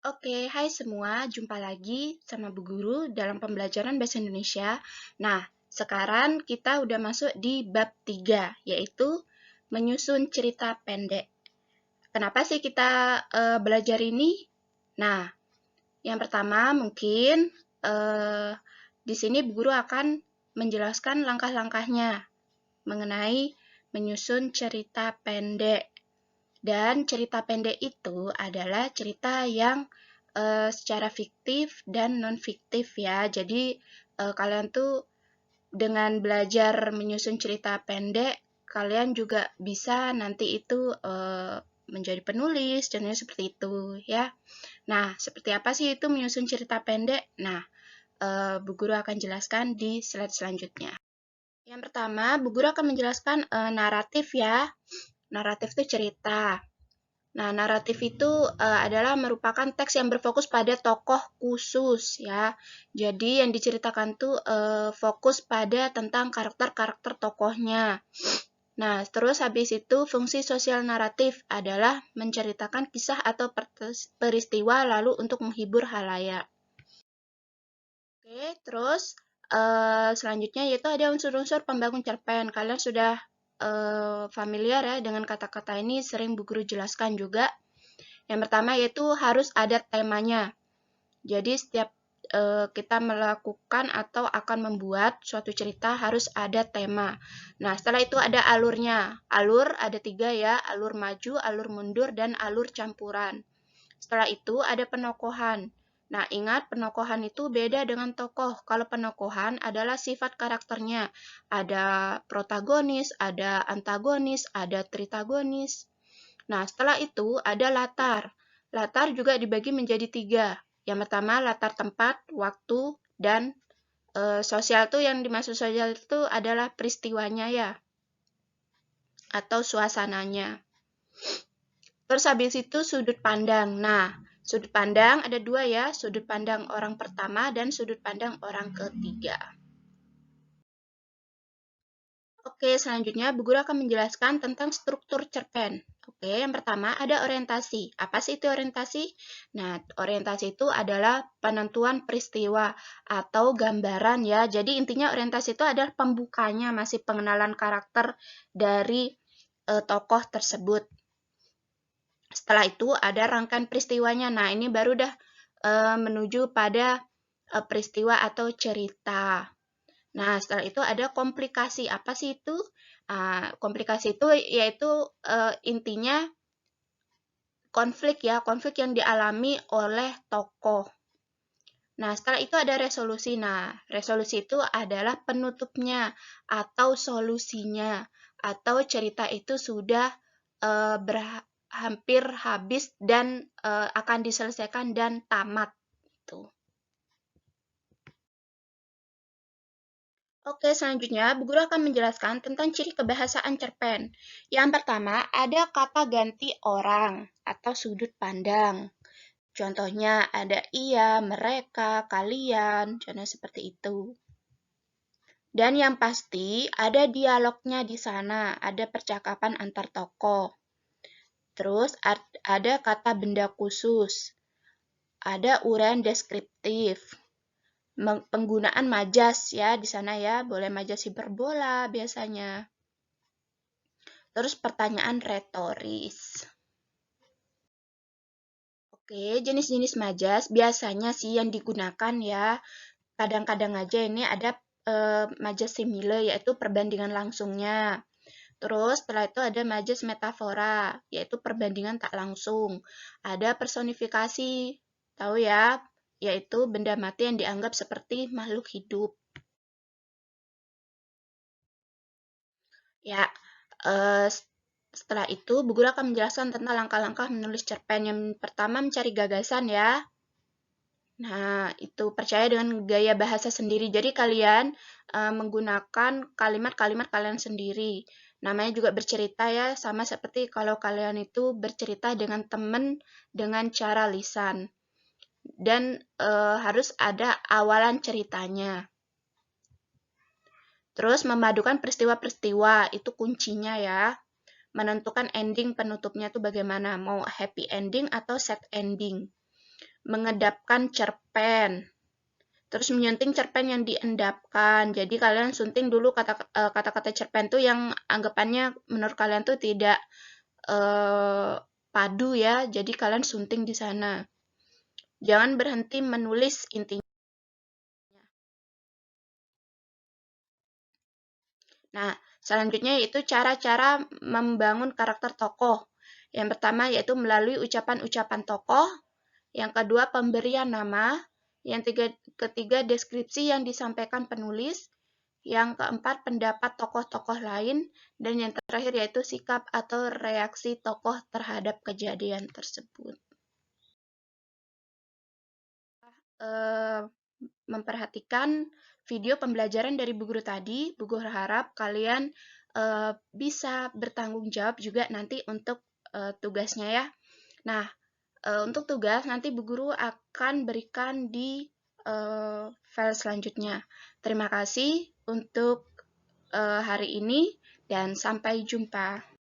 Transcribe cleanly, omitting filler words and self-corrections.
Oke, hai semua, jumpa lagi sama Bu Guru dalam pembelajaran Bahasa Indonesia. Nah, sekarang kita udah masuk di bab 3, yaitu menyusun cerita pendek. Kenapa sih kita belajar ini? Nah, yang pertama mungkin eh, di sini Bu Guru akan menjelaskan langkah-langkahnya mengenai menyusun cerita pendek. Dan cerita pendek itu adalah cerita yang secara fiktif dan non-fiktif ya. Jadi kalian tuh dengan belajar menyusun cerita pendek, kalian juga bisa nanti itu menjadi penulis, contohnya seperti itu ya. Nah, seperti apa sih itu menyusun cerita pendek? Nah, Bu Guru akan jelaskan di slide selanjutnya. Yang pertama, Bu Guru akan menjelaskan naratif ya. Naratif itu cerita. Nah, naratif itu adalah merupakan teks yang berfokus pada tokoh khusus ya. Jadi yang diceritakan tuh fokus pada tentang karakter-karakter tokohnya. Nah, terus habis itu fungsi sosial naratif adalah menceritakan kisah atau peristiwa lalu untuk menghibur halayak. Oke, terus selanjutnya yaitu ada unsur-unsur pembangun cerpen. Kalian sudah familiar ya dengan kata-kata ini, sering Bu Guru jelaskan juga. Yang pertama yaitu harus ada temanya. Jadi setiap kita melakukan atau akan membuat suatu cerita harus ada tema. Nah, setelah itu ada alurnya. Alur ada 3 ya, alur maju, alur mundur, dan alur campuran. Setelah itu ada penokohan. Nah, ingat penokohan itu beda dengan tokoh. Kalau penokohan adalah sifat karakternya. Ada protagonis, ada antagonis, ada tritagonis. Nah, setelah itu ada latar. Latar juga dibagi menjadi 3. Yang pertama latar tempat, waktu, dan sosial tuh yang dimaksud sosial itu adalah peristiwanya ya, atau suasananya. Terus habis itu sudut pandang. Nah, sudut pandang ada 2 ya, sudut pandang orang pertama dan sudut pandang orang ketiga. Oke, selanjutnya Bu Guru akan menjelaskan tentang struktur cerpen. Oke, yang pertama ada orientasi. Apa sih itu orientasi? Nah, orientasi itu adalah penentuan peristiwa atau gambaran ya. Jadi intinya orientasi itu adalah pembukanya, masih pengenalan karakter dari tokoh tersebut. Setelah itu ada rangkaian peristiwanya. Nah, ini baru dah menuju pada peristiwa atau cerita. Nah, setelah itu ada komplikasi. Apa sih itu? Komplikasi itu yaitu intinya konflik ya, konflik yang dialami oleh tokoh. Nah, setelah itu ada resolusi. Nah, resolusi itu adalah penutupnya atau solusinya, atau cerita itu sudah hampir habis dan akan diselesaikan dan tamat. Gitu. Oke, selanjutnya Bu Guru akan menjelaskan tentang ciri kebahasaan cerpen. Yang pertama, ada kata ganti orang atau sudut pandang. Contohnya ada ia, mereka, kalian, contohnya seperti itu. Dan yang pasti ada dialognya di sana, ada percakapan antar tokoh. Terus ada kata benda khusus, ada uraian deskriptif, penggunaan majas ya di sana ya, boleh majas hiperbola biasanya. Terus pertanyaan retoris. Oke, jenis-jenis majas biasanya sih yang digunakan ya. Kadang-kadang aja ini ada majas simile yaitu perbandingan langsungnya. Terus setelah itu ada majas metafora yaitu perbandingan tak langsung. Ada personifikasi, tahu ya, yaitu benda mati yang dianggap seperti makhluk hidup. Ya, setelah itu Bu Guru akan menjelaskan tentang langkah-langkah menulis cerpen. Yang pertama mencari gagasan ya. Nah, itu percaya dengan gaya bahasa sendiri. Jadi kalian menggunakan kalimat-kalimat kalian sendiri. Namanya juga bercerita ya, sama seperti kalau kalian itu bercerita dengan teman dengan cara lisan. Dan harus ada awalan ceritanya. Terus memadukan peristiwa-peristiwa, itu kuncinya ya. Menentukan ending penutupnya itu bagaimana, mau happy ending atau sad ending. mengedapkan cerpen. Terus menyunting cerpen yang diendapkan. Jadi kalian sunting dulu kata-kata cerpen tuh yang anggapannya menurut kalian tuh tidak padu ya. Jadi kalian sunting di sana. Jangan berhenti menulis intinya. Nah, selanjutnya yaitu cara-cara membangun karakter tokoh. Yang pertama yaitu melalui ucapan-ucapan tokoh. Yang kedua, pemberian nama. Yang ketiga, deskripsi yang disampaikan penulis. Yang keempat, pendapat tokoh-tokoh lain. Dan yang terakhir yaitu sikap atau reaksi tokoh terhadap kejadian tersebut. Memperhatikan video pembelajaran dari Bu Guru tadi, Bu Guru harap kalian bisa bertanggung jawab juga nanti untuk tugasnya ya. Nah, untuk tugas nanti Bu Guru akan berikan di file selanjutnya. Terima kasih untuk hari ini dan sampai jumpa.